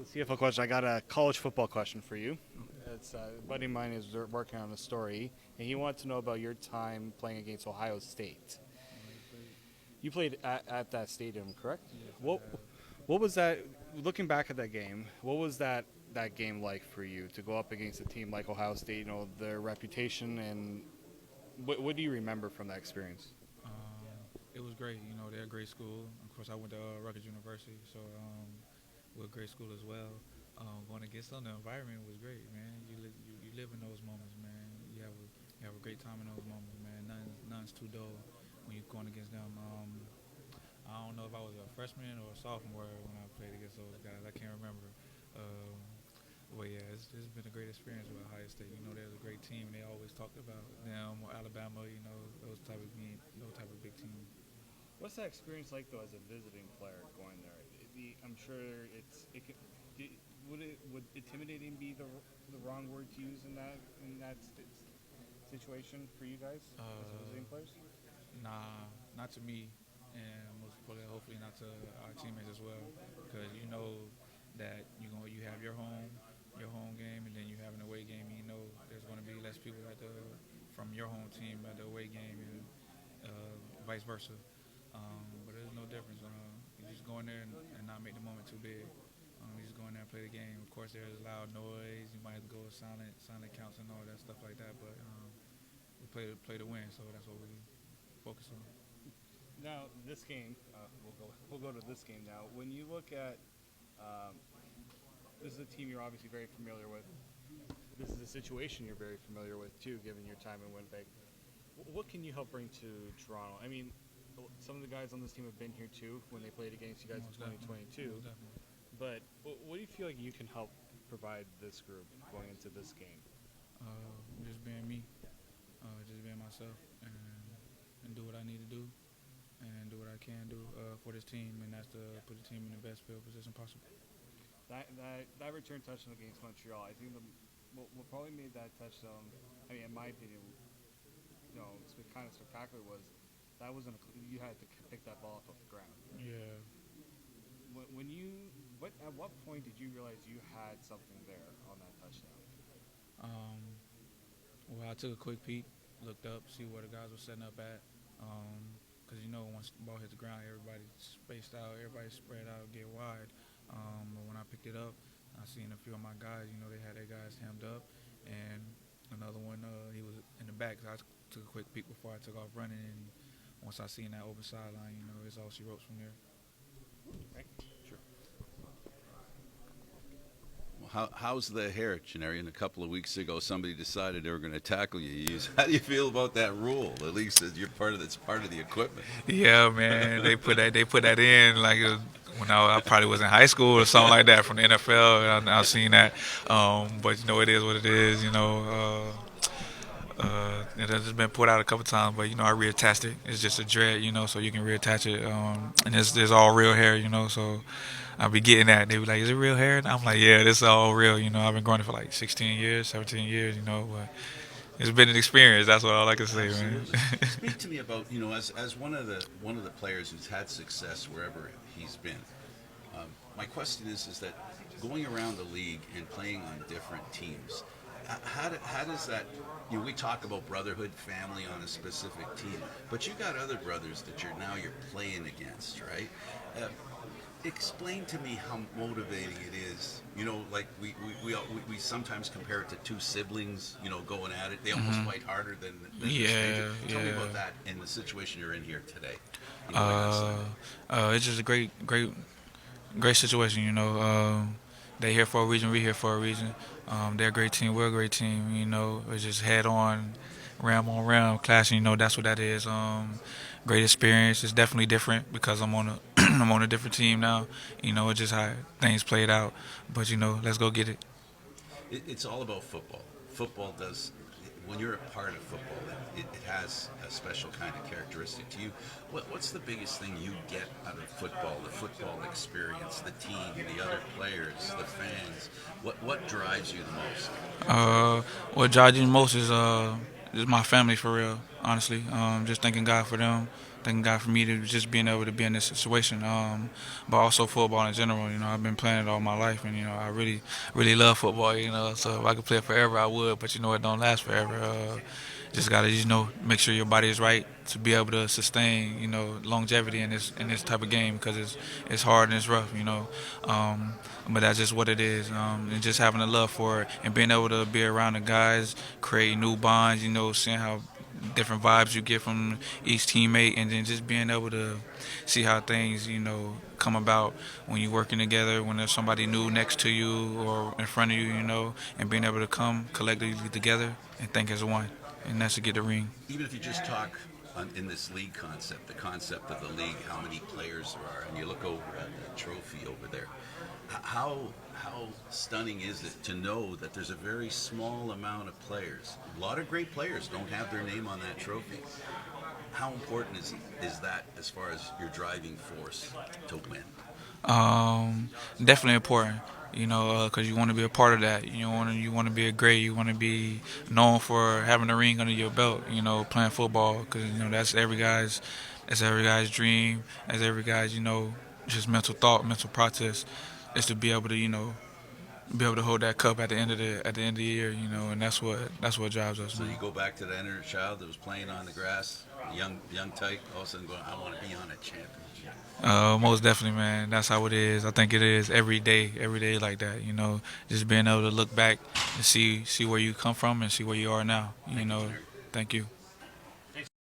CFL question. I got a college football question for you. It's a buddy of mine is working on a story, and he wants to know about your time playing against Ohio State. You played at that stadium, correct? Yes, I What have. what was that? Looking back at that game, what was that game like for you to go up against a team like Ohio State? You know their reputation, and what do you remember from that experience? It was great. You know, they're a great school. Of course, I went to Rutgers University, so we're a great school as well. Going against them, the environment was great, man. You live in those moments, man. You have a great time in those moments, man. None's too dull when you're going against them. I don't know if I was a freshman or a sophomore when I played against those guys. I can't remember. Um, but yeah, it's been a great experience with Ohio State. You know, they're a great team. They always talked about them or Alabama. You know, those type of big teams. What's that experience like though as a visiting player going there? I'm sure would intimidating be the wrong word to use in that situation for you guys as visiting players? Nah, not to me, and most importantly, hopefully not to our teammates as well, because you know that you have your home game, and then you have an away game. And you know there's going to be less people from your home team at the away game, and vice versa. But there's no difference. You just go in there and not make the moment too big. You just go in there and play the game. Of course, there's loud noise. You might go with silent counts and all that stuff like that. But we play to win, so that's what we focus on. Now this game, we'll go to this game now. When you look at um, this is a team you're obviously very familiar with. This is a situation you're very familiar with too, given your time in Winnipeg. What can you help bring to Toronto? I mean, some of the guys on this team have been here too when they played against you guys Most in definitely. 2022. Most definitely. But what do you feel like you can help provide this group going into this game? Just being me, just being myself, and do what I need to do, and do what I can do for this team, and that's to put the team in the best field position possible. That return touchdown against Montreal, I think what probably made that touchdown. I mean, in my opinion, it's been kind of spectacular. Was that wasn't you had to pick that ball up off the ground. Yeah. When you at what point did you realize you had something there on that touchdown? Um, well, I took a quick peek, looked up, see where the guys were setting up at. Because once the ball hits the ground, everybody's spaced out, everybody's spread out, get wide. But when I picked it up, I seen a few of my guys. They had their guys hemmed up, and another one, he was in the back. So I took a quick peek before I took off running, and once I seen that open sideline, it's all she wrote from there. Right? Sure. Well, how's the hair, Janarian? A couple of weeks ago, somebody decided they were going to tackle you. How do you feel about that rule? At least as you're it's part of the equipment. Yeah, man, they put that in like when I probably was in high school or something like that from the NFL. I've seen that, but it is what it is. It has been put out a couple times, but I reattached it. It's just a dread, so you can reattach it, and it's all real hair, so I'll be getting that. They be like, "Is it real hair?" And I'm like, "Yeah, this is all real." I've been growing it for like 16 years, 17 years, but it's been an experience. That's what all I can say, man. Absolutely. Speak to me about as one of the players who's had success wherever he's been. My question is that going around the league and playing on different teams, how does that? We talk about brotherhood, family on a specific team, but you got other brothers that you're playing against, right? Explain to me how motivating it is. Like we sometimes compare it to two siblings, going at it. They almost fight harder than Yeah, a stranger. Tell me yeah. about that in the situation you're in here today. It's just a great situation. They here for a reason. We here for a reason. They're a great team. We're a great team. It's just head on, ram on ram, clashing. That's what that is. Great experience. It's definitely different because I'm on a I'm on a different team now. It's just how things played out. But let's go get it. It's all about football. Football does. When you're a part of football, it has a special kind of characteristic to you. What's the biggest thing you get out of football? The football experience, the team, the other players, the fans. What drives you the most? What drives me most is my family for real. Honestly, just thanking God for them. thank God for me to just being able to be in this situation. But also football in general. I've been playing it all my life, and I really love football. So if I could play it forever, I would. But it don't last forever. Just gotta make sure your body is right to be able to sustain longevity in this type of game because it's hard and it's rough. But that's just what it is. And just having a love for it and being able to be around the guys, create new bonds. Seeing how different vibes you get from each teammate, and then just being able to see how things come about when you're working together, when there's somebody new next to you or in front of you, and being able to come collectively together and think as one, and that's to get the ring. Even if you just talk in this league concept, the concept of the league, how many players there are, and you look over at the trophy over there, how stunning is it to know that there's a very small amount of players, a lot of great players don't have their name on that trophy. How important is that as far as your driving force to win? Definitely important. Because you want to be a part of that. You want to be a great. You want to be known for having a ring under your belt. Playing football, because that's every guy's dream. That's every guy's just mental thought, mental process, is to be able to hold that cup at the end of the year. And that's what drives us. So you go back to the inner child that was playing on the grass, young tyke, all of a sudden going, I want to be on a championship. Most definitely, man. That's how it is. I think it is every day like that. Just being able to look back and see where you come from and see where you are now. Thank you.